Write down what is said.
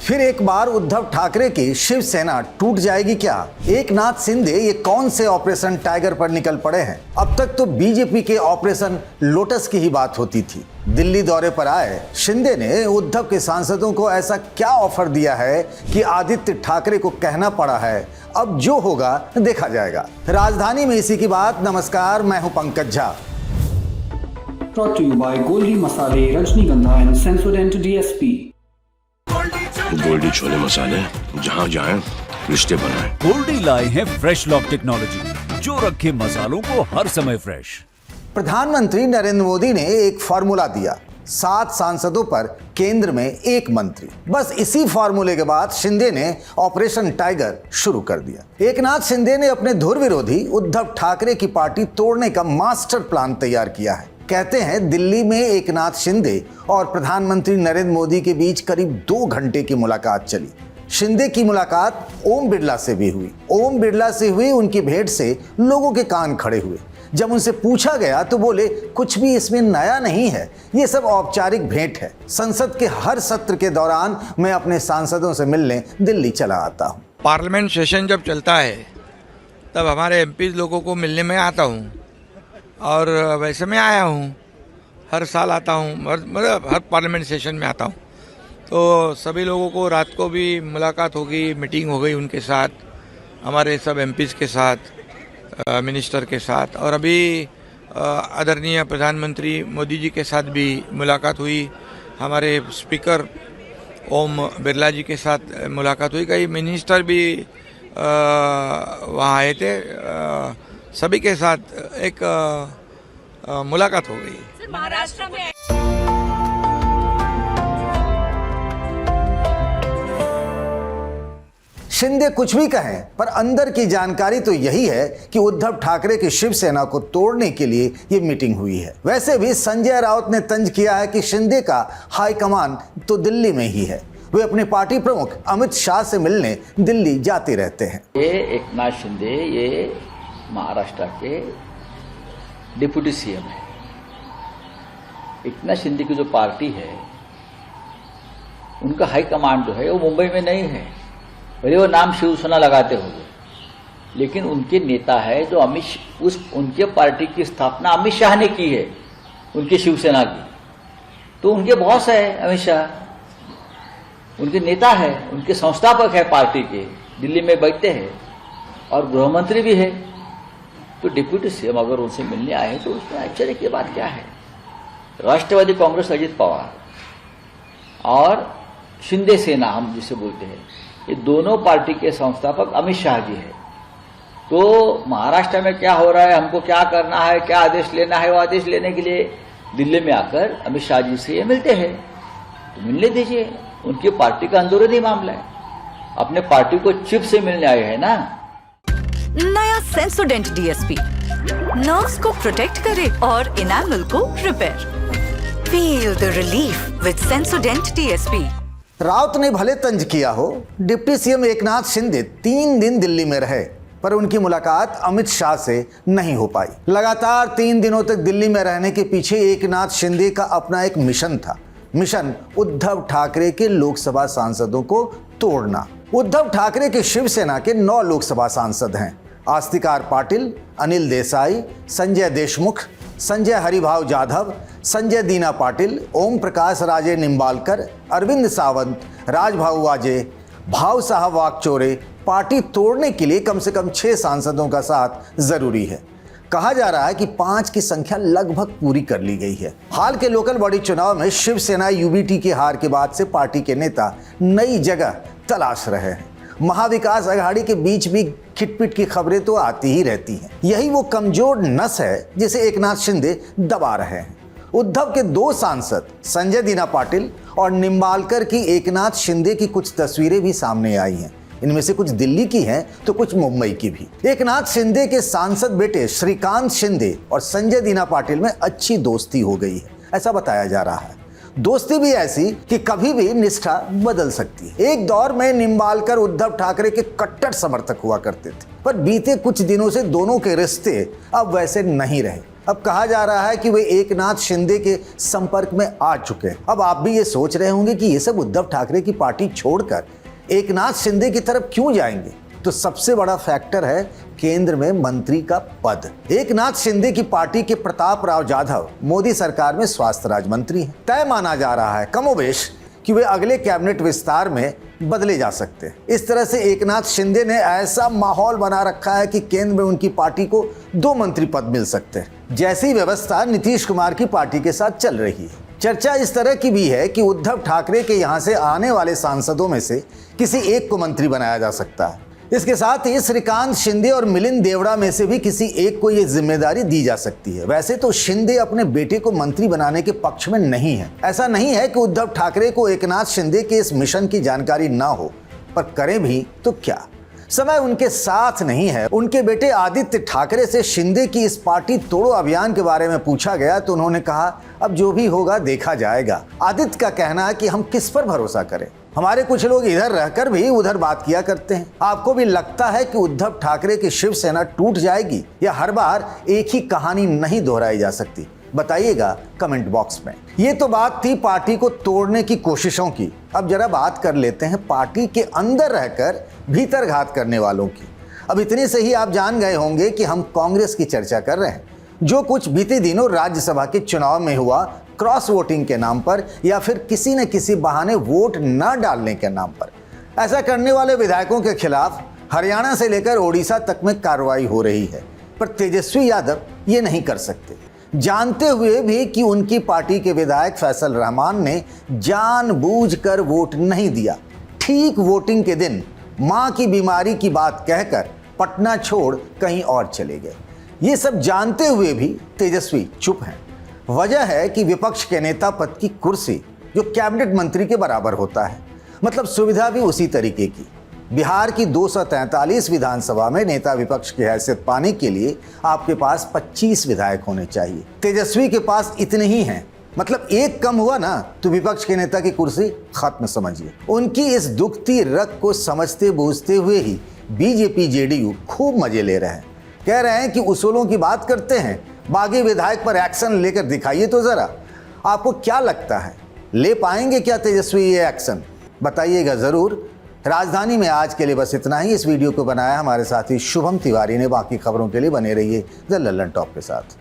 फिर एक बार उद्धव ठाकरे की शिवसेना टूट जाएगी क्या? एकनाथ शिंदे ये कौन से ऑपरेशन टाइगर पर निकल पड़े हैं? अब तक तो बीजेपी के ऑपरेशन लोटस की ही बात होती थी। दिल्ली दौरे पर आए शिंदे ने उद्धव के सांसदों को ऐसा क्या ऑफर दिया है कि आदित्य ठाकरे को कहना पड़ा है अब जो होगा देखा जाएगा। राजधानी में इसी की बात। नमस्कार, मैं हूं Pankaj Jha. Brought to you by Goldi Masale, Rajnigandha and Sensodyne DSP. Goldy chole मसाले, जहाँ जाएं रिश्ते बनाएं। गोल्डी लाए हैं फ्रेश लॉक टेक्नोलॉजी जो रखे मसालों को हर समय फ्रेश। प्रधानमंत्री नरेंद्र मोदी ने एक फॉर्मूला दिया, 7 सांसदों पर केंद्र में 1 मंत्री। बस इसी फॉर्मूले के बाद शिंदे ने ऑपरेशन टाइगर शुरू कर दिया। एकनाथ शिंदे ने अपने धुर विरोधी उद्धव ठाकरे की पार्टी तोड़ने का मास्टर प्लान तैयार किया है। कहते हैं दिल्ली में एकनाथ शिंदे और प्रधानमंत्री नरेंद्र मोदी के बीच करीब 2 घंटे की मुलाकात चली। शिंदे की मुलाकात ओम बिरला से भी हुई। ओम बिरला से हुई उनकी भेंट से लोगों के कान खड़े हुए। जब उनसे पूछा गया तो बोले कुछ भी इसमें नया नहीं है, ये सब औपचारिक भेंट है। संसद के हर सत्र के दौरान मैं अपने सांसदों से मिलने दिल्ली चला आता हूँ। पार्लियामेंट सेशन जब चलता है तब हमारे एमपी लोगों को मिलने में आता हूँ और वैसे मैं आया हूँ, हर साल आता हूँ, मतलब हर पार्लियामेंट सेशन में आता हूँ। तो सभी लोगों को रात को भी मुलाकात हो गई, मीटिंग हो गई उनके साथ, हमारे सब एमपीज़ के साथ, मिनिस्टर के साथ, और अभी आदरणीय प्रधानमंत्री मोदी जी के साथ भी मुलाकात हुई। हमारे स्पीकर ओम बिरला जी के साथ मुलाकात हुई। कई मिनिस्टर भी वहाँ आए थे। सभी के साथ एक मुलाकात हो गई। महाराष्ट्र में शिंदे कुछ भी कहें पर अंदर की जानकारी तो यही है कि उद्धव ठाकरे की शिवसेना को तोड़ने के लिए ये मीटिंग हुई है। वैसे भी संजय राउत ने तंज किया है कि शिंदे का हाईकमान तो दिल्ली में ही है। वे अपने पार्टी प्रमुख अमित शाह से मिलने दिल्ली जाते रहते हैं। ये एकनाथ शिंदे ये महाराष्ट्र के डिप्टी सीएम है। एकनाथ शिंदे की जो पार्टी है उनका हाई कमांड जो है वो मुंबई में नहीं है। भले वो नाम शिवसेना लगाते होंगे, लेकिन उनके नेता है जो उनके पार्टी की स्थापना अमित शाह ने की है, उनकी शिवसेना की। तो उनके बॉस है अमित शाह, उनके नेता है, उनके संस्थापक है पार्टी के, दिल्ली में बैठते हैं और गृह मंत्री भी है। तो डिप्यूटी सीएम अगर उनसे मिलने आए तो उसमें आश्चर्य की बात क्या है? राष्ट्रवादी कांग्रेस अजित पवार और शिंदे सेना हम जिसे बोलते हैं, ये दोनों पार्टी के संस्थापक अमित शाह जी है। तो महाराष्ट्र में क्या हो रहा है, हमको क्या करना है, क्या आदेश लेना है, वो आदेश लेने के लिए दिल्ली में आकर अमित शाह जी से ये मिलते हैं। तो मिलने दीजिए, उनकी पार्टी का अंदरूनी मामला है। अपने पार्टी को चीफ से मिलने आए हैं ना। नया सेंसोडेंट डीएसपी नर्व्स को प्रोटेक्ट करे और इनामल को repair. Feel the relief with सेंसोडेंट DSP. Raut ने भले तंज किया हो, डिप्टी सीएम एकनाथ शिंदे 3 दिन दिल्ली में रहे पर उनकी मुलाकात अमित शाह से नहीं हो पाई। लगातार 3 दिनों तक दिल्ली में रहने के पीछे एकनाथ शिंदे का अपना एक मिशन था। मिशन उद्धव ठाकरे के लोकसभा सांसदों को तोड़ना। उद्धव ठाकरे के शिवसेना के 9 लोकसभा सांसद हैं। आस्तिक आर पाटिल, अनिल देसाई, संजय देशमुख, संजय हरिभाव जाधव, संजय दीना पाटिल, ओम प्रकाश राजे निम्बालकर, अरविंद सावंत, राजभाऊ वाजे, भाव साहब वाकचोरे। पार्टी तोड़ने के लिए कम से कम 6 सांसदों का साथ जरूरी है। कहा जा रहा है कि 5 की संख्या लगभग पूरी कर ली गई है। हाल के लोकल बॉडी चुनाव में शिवसेना यूबीटी की हार के बाद से पार्टी के नेता नई जगह तलाश रहे हैं। महाविकास अघाड़ी के बीच भी खिटपिट की खबरें तो आती ही रहती हैं। यही वो कमजोर नस है जिसे एकनाथ शिंदे दबा रहे हैं। उद्धव के 2 सांसद संजय दीना पाटिल और निम्बालकर की एकनाथ शिंदे की कुछ तस्वीरें भी सामने आई हैं। इनमें से कुछ दिल्ली की हैं तो कुछ मुंबई की भी। एकनाथ शिंदे के सांसद बेटे श्रीकांत शिंदे और संजय दीना पाटिल में अच्छी दोस्ती हो गई है, ऐसा बताया जा रहा है। दोस्ती भी ऐसी कि कभी भी निष्ठा बदल सकती है। एक दौर में निम्बालकर उद्धव ठाकरे के कट्टर समर्थक हुआ करते थे, पर बीते कुछ दिनों से दोनों के रिश्ते अब वैसे नहीं रहे। अब कहा जा रहा है कि वे एकनाथ शिंदे के संपर्क में आ चुके हैं। अब आप भी ये सोच रहे होंगे कि ये सब उद्धव ठाकरे की पार्टी छोड़कर एकनाथ शिंदे की तरफ क्यों जाएंगे। तो सबसे बड़ा फैक्टर है केंद्र में मंत्री का पद। एकनाथ शिंदे की पार्टी के प्रताप राव जाधव मोदी सरकार में स्वास्थ्य राज्य मंत्री हैं। तय माना जा रहा है कमोबेश कि वे अगले कैबिनेट विस्तार में बदले जा सकते हैं। इस तरह से एकनाथ शिंदे ने ऐसा माहौल बना रखा है कि केंद्र में उनकी पार्टी को 2 मंत्री पद मिल सकते हैं। जैसी व्यवस्था नीतीश कुमार की पार्टी के साथ चल रही है। चर्चा इस तरह की भी है कि उद्धव ठाकरे के यहां से आने वाले सांसदों में से किसी एक को मंत्री बनाया जा सकता है। इसके साथ ही श्रीकांत शिंदे और मिलिंद देवड़ा में से भी किसी एक को यह जिम्मेदारी दी जा सकती है। वैसे तो शिंदे अपने बेटे को मंत्री बनाने के पक्ष में नहीं है। ऐसा नहीं है कि उद्धव ठाकरे को एकनाथ शिंदे के इस मिशन की जानकारी ना हो, पर करें भी तो क्या, समय उनके साथ नहीं है। उनके बेटे आदित्य ठाकरे से शिंदे की इस पार्टी तोड़ो अभियान के बारे में पूछा गया तो उन्होंने कहा, अब जो भी होगा देखा जाएगा। आदित्य का कहना है कि हम किस पर भरोसा करें, हमारे कुछ लोग इधर रहकर भी उधर बात किया करते हैं। आपको भी लगता है कि उद्धव ठाकरे की शिवसेना टूट जाएगी या हर बार एक ही कहानी नहीं दोहराई जा सकती? बताइएगा कमेंट बॉक्स में। ये तो बात थी पार्टी को तोड़ने की कोशिशों की। अब जरा बात कर लेते हैं पार्टी के अंदर रहकर भीतर घात करने वालों की। अब इतने से ही आप जान गए होंगे कि हम कांग्रेस की चर्चा कर रहे हैं। जो कुछ बीते दिनों राज्यसभा के चुनाव में हुआ, क्रॉस वोटिंग के नाम पर या फिर किसी न किसी बहाने वोट न डालने के नाम पर, ऐसा करने वाले विधायकों के खिलाफ हरियाणा से लेकर ओडिशा तक में कार्रवाई हो रही है। पर तेजस्वी यादव ये नहीं कर सकते, जानते हुए भी कि उनकी पार्टी के विधायक फैसल रहमान ने जानबूझकर वोट नहीं दिया। ठीक वोटिंग के दिन मां की बीमारी की बात कहकर पटना छोड़ कहीं और चले गए। ये सब जानते हुए भी तेजस्वी चुप हैं। वजह है कि विपक्ष के नेता पद की कुर्सी जो कैबिनेट मंत्री के बराबर होता है, मतलब सुविधा भी उसी तरीके की। बिहार की 243 विधानसभा में नेता विपक्ष की हैसियत पाने के लिए आपके पास 25 विधायक होने चाहिए। तेजस्वी के पास इतने ही हैं, मतलब एक कम हुआ ना तो विपक्ष के नेता की कुर्सी खत्म समझिए। उनकी इस दुखती रग को समझते बूझते हुए ही बीजेपी जेडीयू खूब मजे ले रहे हैं। कह रहे हैं कि उसूलों की बात करते हैं, बागी विधायक पर एक्शन लेकर दिखाइए तो जरा। आपको क्या लगता है, ले पाएंगे क्या तेजस्वी ये एक्शन? बताइएगा जरूर। राजधानी में आज के लिए बस इतना ही। इस वीडियो को बनाया हमारे साथी शुभम तिवारी ने। बाकी खबरों के लिए बने रहिए द लल्लन टॉप के साथ।